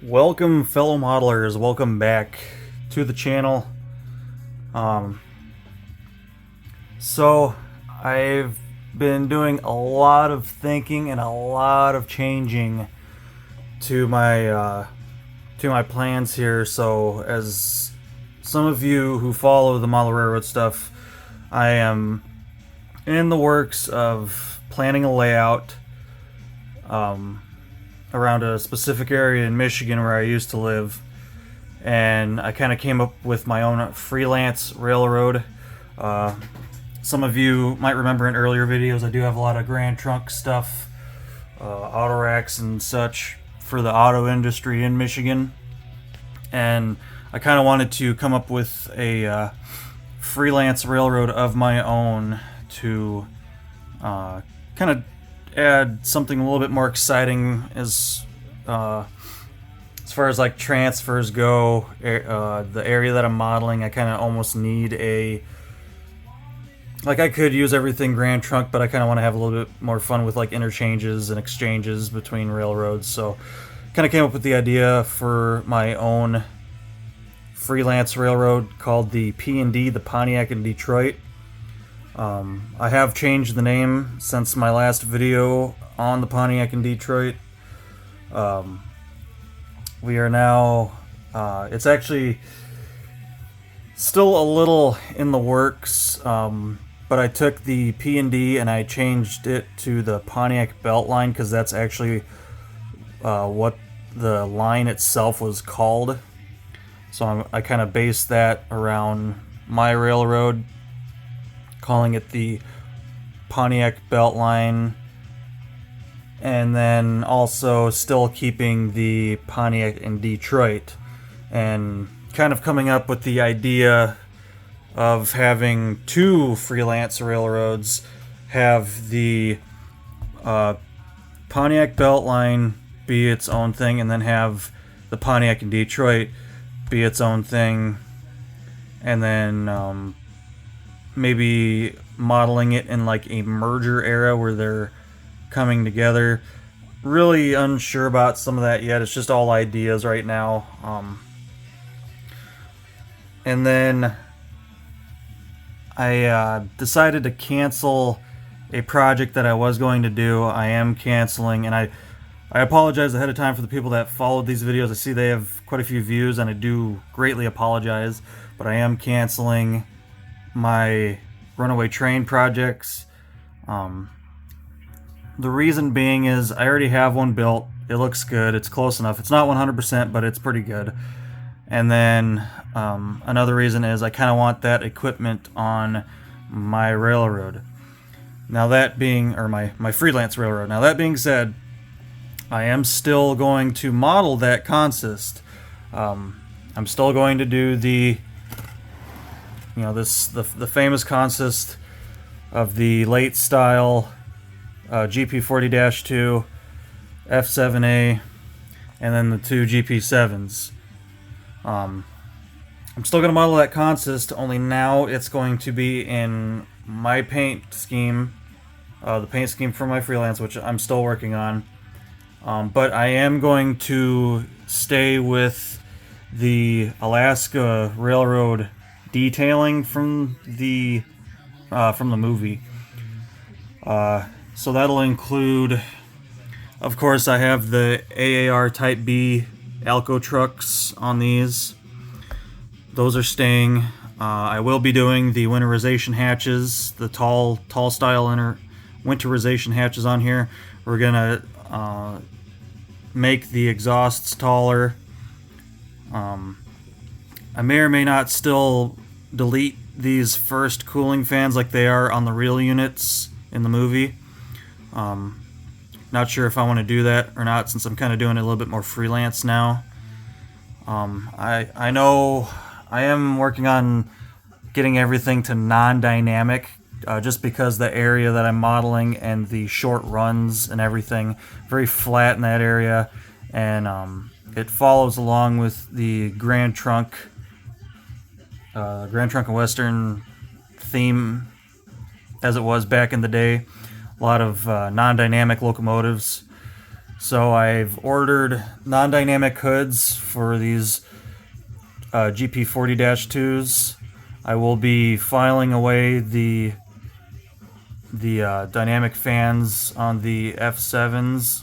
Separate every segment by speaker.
Speaker 1: Welcome, fellow modelers. Welcome back to the channel. Um, so I've been doing a lot of thinking and a lot of changing to my plans here. So as some of you who follow the model railroad stuff, I am in the works of planning a layout around a specific area in Michigan where I used to live, and I kind of came up with my own freelance railroad. Some of you might remember in earlier videos I do have a lot of Grand Trunk stuff, auto racks and such for the auto industry in Michigan, and I kind of wanted to come up with a freelance railroad of my own to kind of add something a little bit more exciting as far as like transfers go. The area that I'm modeling, I kind of almost need I could use everything Grand Trunk, but I kind of want to have a little bit more fun with like interchanges and exchanges between railroads. So kind of came up with the idea for my own freelance railroad called the P&D, the Pontiac and Detroit. I have changed the name since my last video on the Pontiac in Detroit. We are now, it's actually still a little in the works, but I took the P&D and I changed it to the Pontiac Beltline because that's actually what the line itself was called. So I kind of based that around my railroad, calling it the Pontiac Beltline, and then also still keeping the Pontiac in Detroit, and kind of coming up with the idea of having two freelance railroads, have the Pontiac Beltline be its own thing, and then have the Pontiac in Detroit be its own thing, and then maybe modeling it in like a merger era where they're coming together. Really unsure about some of that yet. It's just all ideas right now. And then I decided to cancel a project that I was going to do. I am canceling, and I apologize ahead of time for the people that followed these videos. I see they have quite a few views, and I do greatly apologize, but I am canceling my runaway train projects. The reason being is I already have one built. It looks good. It's close enough. It's not 100%, but it's pretty good. And then another reason is I kind of want that equipment on my railroad. Now that being, or my freelance railroad. Now that being said, I am still going to model that consist. I'm still going to do the the famous consist of the late style GP40-2, F7A, and then the two GP7s. I'm still going to model that consist, only now it's going to be in my paint scheme, the paint scheme for my freelance, which I'm still working on. But I am going to stay with the Alaska Railroad detailing from the movie. So that'll include, of course, I have the AAR Type B Alco trucks on these. Those are staying. I will be doing the winterization hatches, the tall style winterization hatches on here. We're gonna make the exhausts taller. I may or may not still delete these first cooling fans like they are on the real units in the movie. Not sure if I want to do that or not, since I'm kind of doing it a little bit more freelance now. I know I am working on getting everything to non-dynamic, just because the area that I'm modeling and the short runs and everything, very flat in that area, and it follows along with the Grand Trunk and Western theme as it was back in the day. A lot of non-dynamic locomotives. So I've ordered non-dynamic hoods for these GP40-2s. I will be filing away the dynamic fans on the F7s.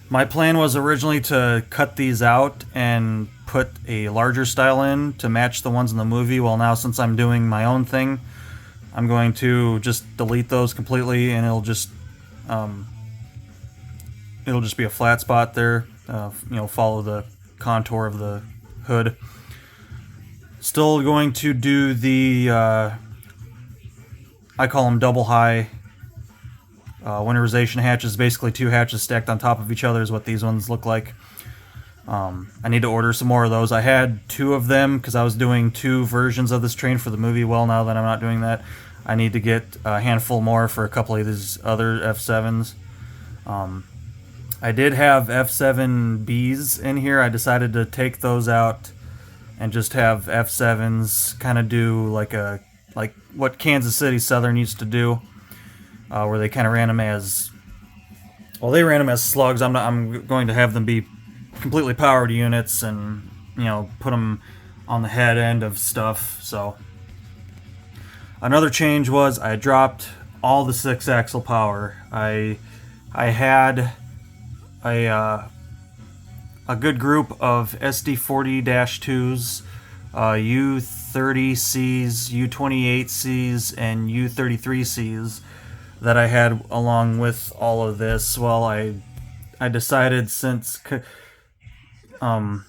Speaker 1: My plan was originally to cut these out and put a larger style in to match the ones in the movie. Well, now since I'm doing my own thing, I'm going to just delete those completely, and it'll just be a flat spot there. Follow the contour of the hood. Still going to do the I call them double high winterization hatches. Basically 2 hatches stacked on top of each other is what these ones look like. I need to order some more of those. I had 2 of them because I was doing 2 versions of this train for the movie. Well, now that I'm not doing that, I need to get a handful more for a couple of these other F7s. I did have F7Bs in here. I decided to take those out and just have F7s kind of do like what Kansas City Southern used to do, where they kind of ran them as, well, they ran them as slugs. I'm going to have them be completely powered units and, put them on the head end of stuff. So another change was I dropped all the 6-axle power. I had a good group of SD40-2s, U30Cs, U28Cs, and U33Cs that I had along with all of this. Well, I decided, since kind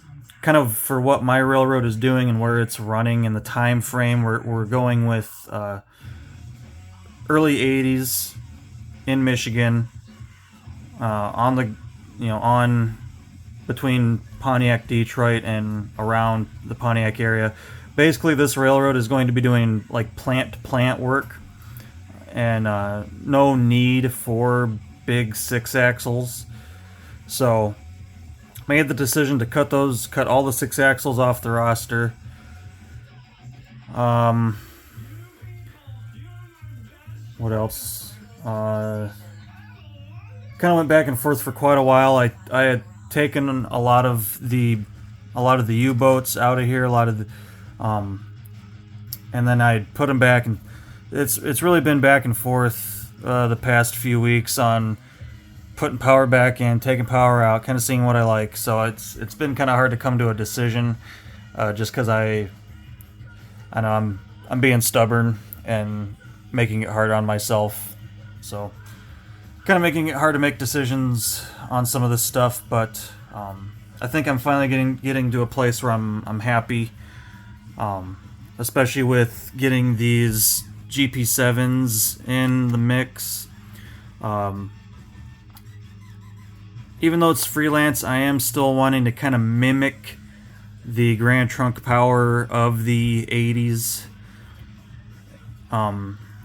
Speaker 1: of for what my railroad is doing and where it's running and the time frame, we're going with early 80s in Michigan, on between Pontiac, Detroit, and around the Pontiac area. Basically, this railroad is going to be doing like plant-to-plant work, and no need for big 6-axles. So made the decision to cut all the 6-axles off the roster. What else? Kind of went back and forth for quite a while. I had taken a lot of the U-boats out of here, and then I put them back, and it's really been back and forth the past few weeks on putting power back in, taking power out, kind of seeing what I like. So it's been kind of hard to come to a decision, just because I know I'm being stubborn and making it hard on myself. So kind of making it hard to make decisions on some of this stuff, but I think I'm finally getting to a place where I'm happy, especially with getting these GP7s in the mix. Even though it's Freelance, I am still wanting to kind of mimic the Grand Trunk power of the 80s.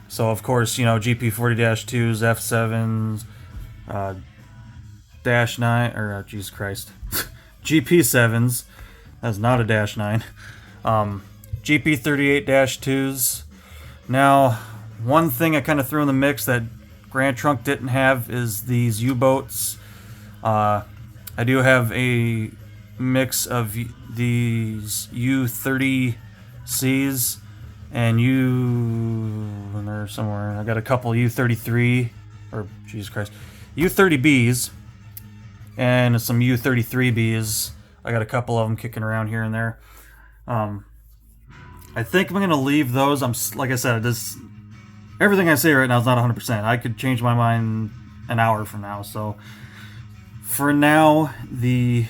Speaker 1: So of course, GP40-2s, F7s, Dash 9, or Jesus Christ, GP7s. That's not a Dash 9. GP38-2s. Now, one thing I kind of threw in the mix that Grand Trunk didn't have is these U-boats. I do have a mix of these U30Cs and and they're somewhere. I got a couple U33, or Jesus Christ, U30Bs, and some U33Bs. I got a couple of them kicking around here and there. I think I'm gonna leave those. Like I said, everything I say right now is not 100%. I could change my mind an hour from now. So for now, the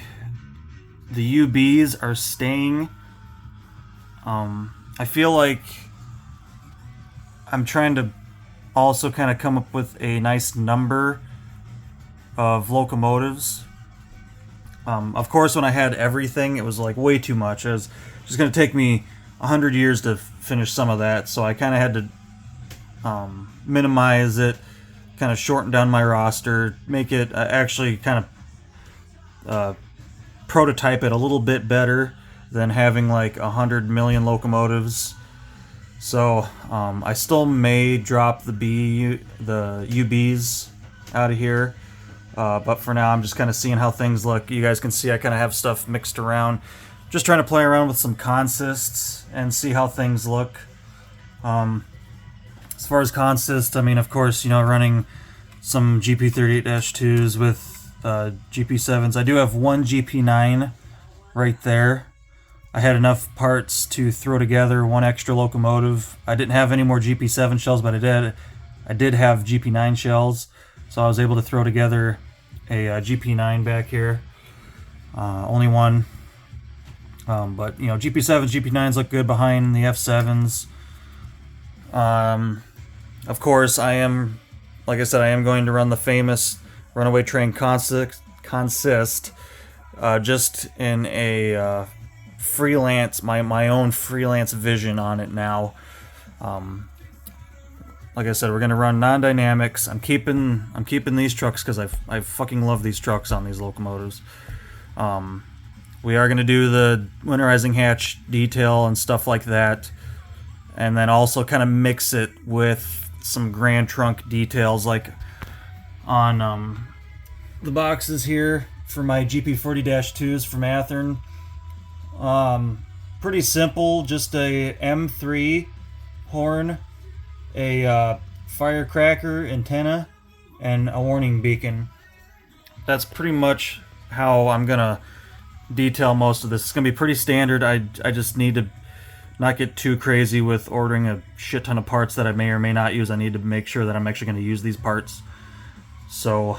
Speaker 1: UBs are staying. I feel like I'm trying to also kind of come up with a nice number of locomotives. Of course, when I had everything, it was like way too much. It was just going to take me 100 years to finish some of that, so I kind of had to minimize it, kind of shorten down my roster, make it actually kind of prototype it a little bit better than having like 100 million locomotives. So I still may drop the UBs out of here. But for now, I'm just kind of seeing how things look. You guys can see I kind of have stuff mixed around. Just trying to play around with some consists and see how things look. As far as consist, I mean, of course, running some GP38-2s with GP7s. I do have one GP9 right there. I had enough parts to throw together one extra locomotive. I didn't have any more GP7 shells, but I did have GP9 shells, so I was able to throw together a GP9 back here. Only one. But GP7s, GP9s look good behind the F7s. Of course, like I said, I am going to run the famous Runaway Train consist just in a freelance, my own freelance vision on it now. Like I said, we're gonna run non-dynamics. I'm keeping these trucks because I fucking love these trucks on these locomotives. We are gonna do the winterizing hatch detail and stuff like that, and then also kind of mix it with some Grand Trunk details, like on the boxes here for my GP40-2s from Athearn. Pretty simple, just a M3 horn, a firecracker antenna, and a warning beacon. That's pretty much how I'm gonna detail most of this. It's gonna be pretty standard. I just need to not get too crazy with ordering a shit ton of parts that I may or may not use. I need to make sure that I'm actually going to use these parts. So,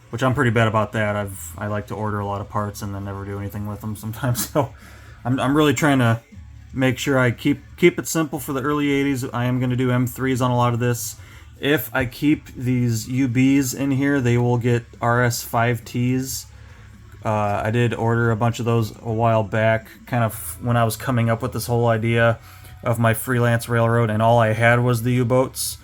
Speaker 1: which I'm pretty bad about that. I like to order a lot of parts and then never do anything with them sometimes. So, I'm really trying to make sure I keep it simple for the early 80s. I am going to do M3s on a lot of this. If I keep these UBs in here, they will get RS5Ts. I did order a bunch of those a while back, kind of when I was coming up with this whole idea of my freelance railroad, and all I had was the U-boats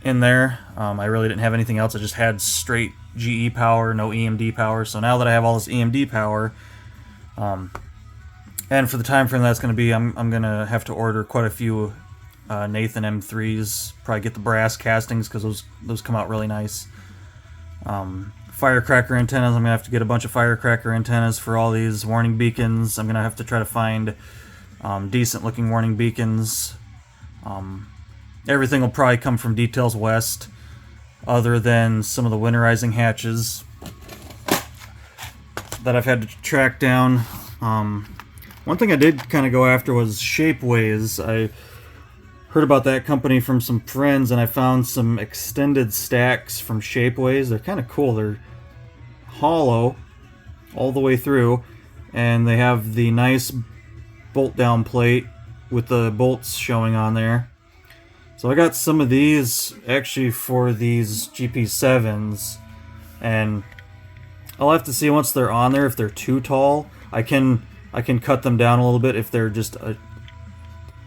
Speaker 1: in there. I really didn't have anything else. I just had straight GE power, no EMD power. So now that I have all this EMD power, and for the time frame that's going to be, I'm going to have to order quite a few Nathan M3s, probably get the brass castings because those come out really nice. Firecracker antennas, I'm going to have to get a bunch of firecracker antennas for all these warning beacons. I'm going to have to try to find decent looking warning beacons. Everything will probably come from Details West, other than some of the winterizing hatches that I've had to track down. One thing I did kind of go after was Shapeways. I heard about that company from some friends, and I found some extended stacks from Shapeways. They're kind of cool. They're hollow all the way through, and they have the nice bolt down plate with the bolts showing on there. So I got some of these actually for these GP7s, and I'll have to see once they're on there if they're too tall. I can cut them down a little bit if they're just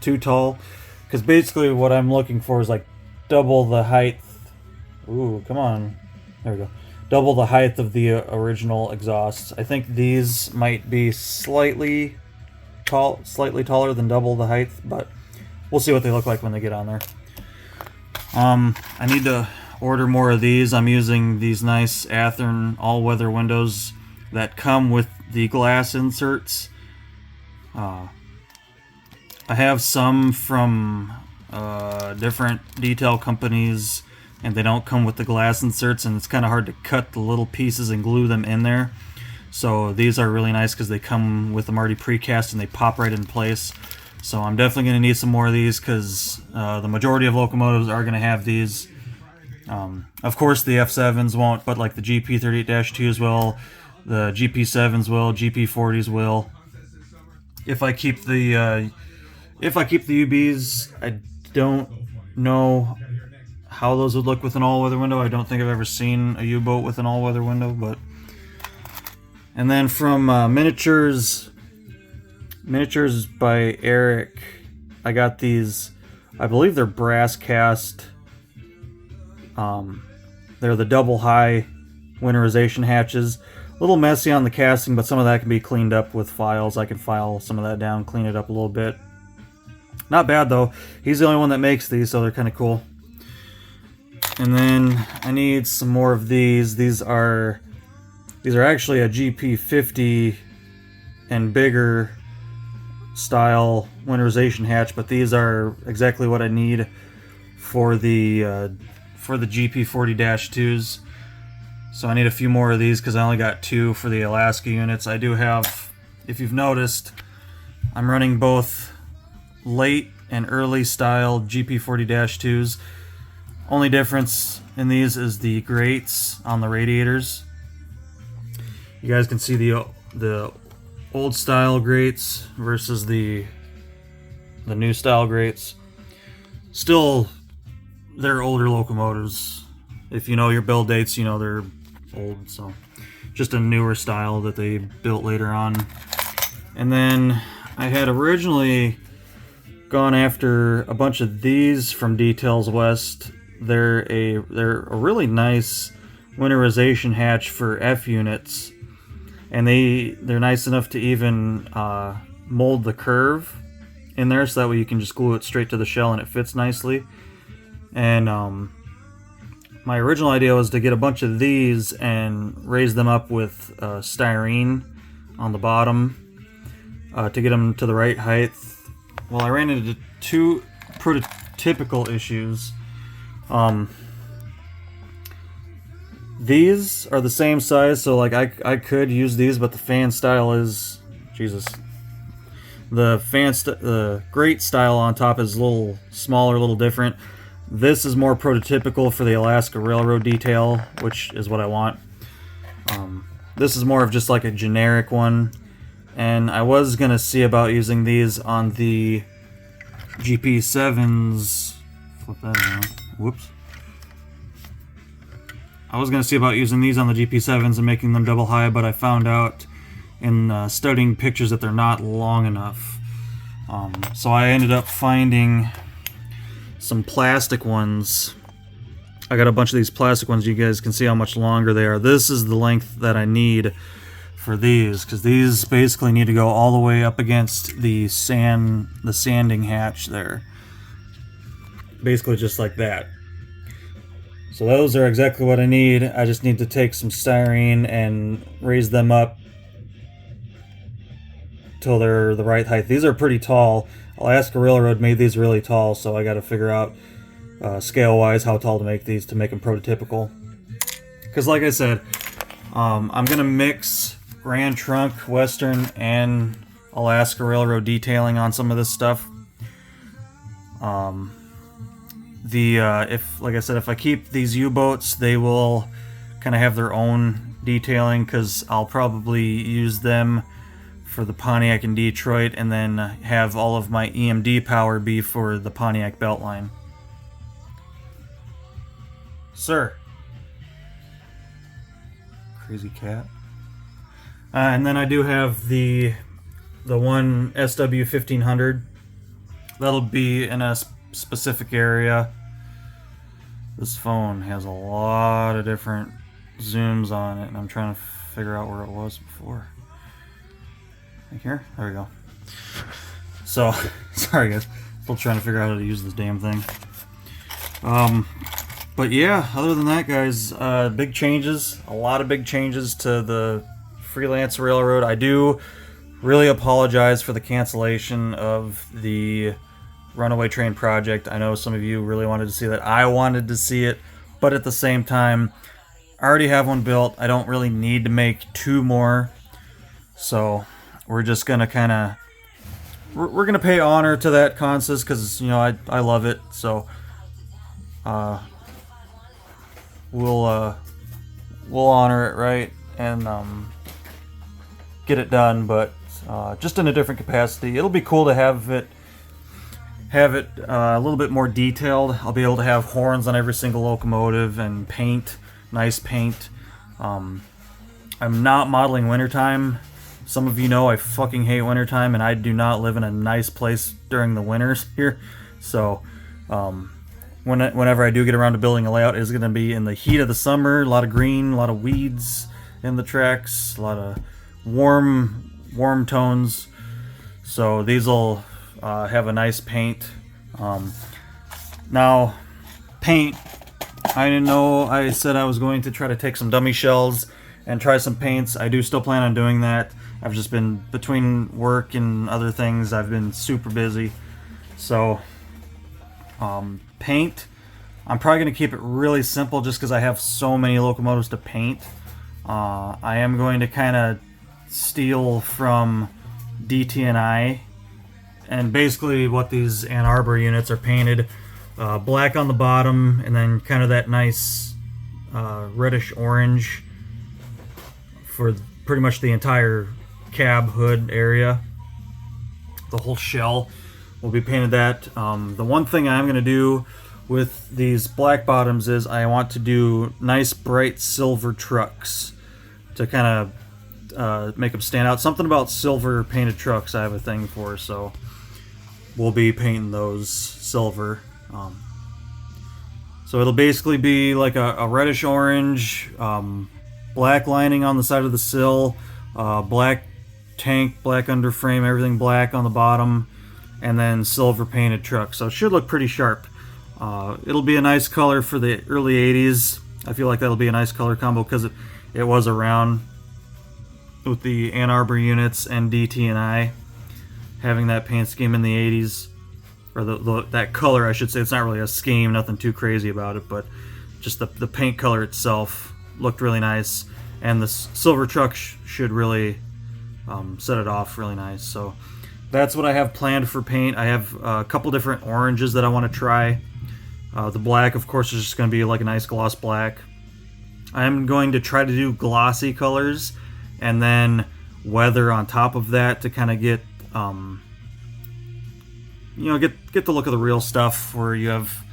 Speaker 1: too tall, because basically what I'm looking for is like double the height. Ooh, come on. There we go. Double the height of the original exhausts. I think these might be slightly taller than double the height, but we'll see what they look like when they get on there. I need to order more of these. I'm using these nice Athearn all-weather windows that come with the glass inserts. I have some from different detail companies, and they don't come with the glass inserts, and it's kind of hard to cut the little pieces and glue them in there. So these are really nice because they come with them already precast and they pop right in place. So I'm definitely going to need some more of these because the majority of locomotives are going to have these. Of course the F7s won't, but like the GP38-2s will, the GP7s will, GP40s will. If I keep the UBs, I don't know how those would look with an all-weather window. I don't think I've ever seen a U-boat with an all-weather window, but. And then from Miniatures by Eric, I got these. I believe they're brass cast. They're the double high winterization hatches. A little messy on the casting, but some of that can be cleaned up with files. I can file some of that down, clean it up a little bit. Not bad though. He's the only one that makes these, so they're kind of cool. And then I need some more of these. These are actually a GP50 and bigger style winterization hatch, but these are exactly what I need for the GP40-2s. So I need a few more of these because I only got 2 for the Alaska units. I do have, if you've noticed, I'm running both late and early style GP40-2s. Only difference in these is the grates on the radiators. You guys can see the old style grates versus the new style grates. Still, they're older locomotives. If you know your build dates, you know they're old, so just a newer style that they built later on. And then I had originally gone after a bunch of these from Details West. They're a really nice winterization hatch for F units, and they're nice enough to even mold the curve in there, so that way you can just glue it straight to the shell and it fits nicely. And my original idea was to get a bunch of these and raise them up with styrene on the bottom to get them to the right height. Well, I ran into 2 prototypical issues. These are the same size, so like I could use these, but the fan style is, Jesus, the grate style on top is a little smaller, a little different. This is more prototypical for the Alaska Railroad detail, which is what I want. This is more of just like a generic one, and I was gonna see about using these on the GP7s. Flip that around. Whoops. I was going to see about using these on the GP7s and making them double high, but I found out in studying pictures that they're not long enough. So I ended up finding some plastic ones. I got a bunch of these plastic ones. You guys can see how much longer they are. This is the length that I need for these, because these basically need to go all the way up against the sanding hatch there. Basically just like that. So those are exactly what I need. I just need to take some styrene and raise them up till they're the right height. These are pretty tall. Alaska Railroad made these really tall, so I got to figure out scale-wise how tall to make these to make them prototypical. Because like I said, I'm going to mix Grand Trunk, Western, and Alaska Railroad detailing on some of this stuff. Like I said, if I keep these U-boats, they will kind of have their own detailing, because I'll probably use them for the Pontiac and Detroit, and then have all of my EMD power be for the Pontiac Beltline. Sir. Crazy cat. And then I do have the one SW1500. That'll be in a specific area. This phone has a lot of different zooms on it, and I'm trying to figure out where it was before. Like here? There we go. So, sorry guys. Still trying to figure out how to use this damn thing. But yeah, other than that, guys, big changes. A lot of big changes to the Freelance Railroad. I do really apologize for the cancellation of the Runaway Train project. I know some of you really wanted to see that. I wanted to see it, but at the same time, I already have one built. I don't really need to make 2 more. So we're just gonna kind of we're gonna pay honor to that consist, because you know I love it. So we'll honor it, right, and get it done, but just in a different capacity. It'll be cool to have it a little bit more detailed. I'll be able to have horns on every single locomotive and paint, nice paint. I'm not modeling wintertime. Some of you know I fucking hate wintertime, and I do not live in a nice place during the winters here. So whenever I do get around to building a layout, it's going to be in the heat of the summer. A lot of green, a lot of weeds in the tracks, a lot of warm tones. So these will have a nice paint. Now, paint I know I said I was going to try to take some dummy shells and try some paints. I do still plan on doing that. I've just been, between work and other things, I've been super busy. So, paint, I'm probably going to keep it really simple just because I have so many locomotives to paint. I am going to kind of steal from DT&I, and basically what these Ann Arbor units are painted, black on the bottom and then kind of that nice reddish orange for pretty much the entire cab hood area. The whole shell will be painted that. The one thing I'm going to do with these black bottoms is I want to do nice bright silver trucks to kind of make them stand out. Something about silver painted trucks I have a thing for, so we'll be painting those silver. So it'll basically be like a reddish orange, black lining on the side of the sill, black tank, black underframe, everything black on the bottom, and then silver painted truck. So it should look pretty sharp. It'll be a nice color for the early 80s. I feel like that'll be a nice color combo because it was around with the Ann Arbor units and DT&I having that paint scheme in the 80s. Or that color, I should say. It's not really a scheme, nothing too crazy about it, but just the paint color itself looked really nice. And the silver truck should really set it off really nice. So that's what I have planned for paint. I have a couple different oranges that I want to try. The black, of course, is just going to be like a nice gloss black. I'm going to try to do glossy colors and then weather on top of that to kind of get get the look of the real stuff, where you have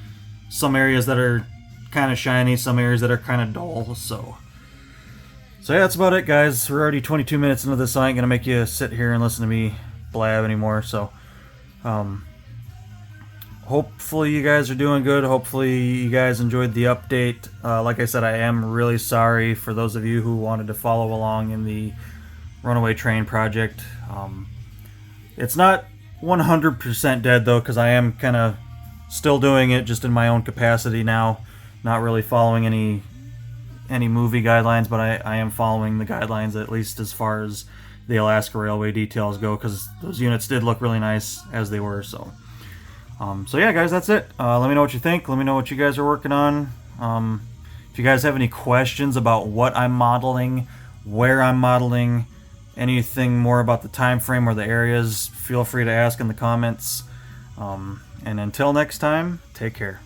Speaker 1: some areas that are kind of shiny, some areas that are kind of dull. So yeah, that's about it, guys. We're already 22 minutes into this, so I ain't gonna make you sit here and listen to me blab anymore. So hopefully you guys are doing good. Hopefully you guys enjoyed the update. Like I said, I am really sorry for those of you who wanted to follow along in the Runaway Train project. It's not 100% dead though, because I am kind of still doing it just in my own capacity now, not really following any movie guidelines, but I am following the guidelines, at least as far as the Alaska Railway details go, because those units did look really nice as they were. So yeah, guys, that's it. Let me know what you think. Let me know what you guys are working on. If you guys have any questions about what I'm modeling, where I'm modeling, anything more about the time frame or the areas, feel free to ask in the comments. And until next time, take care.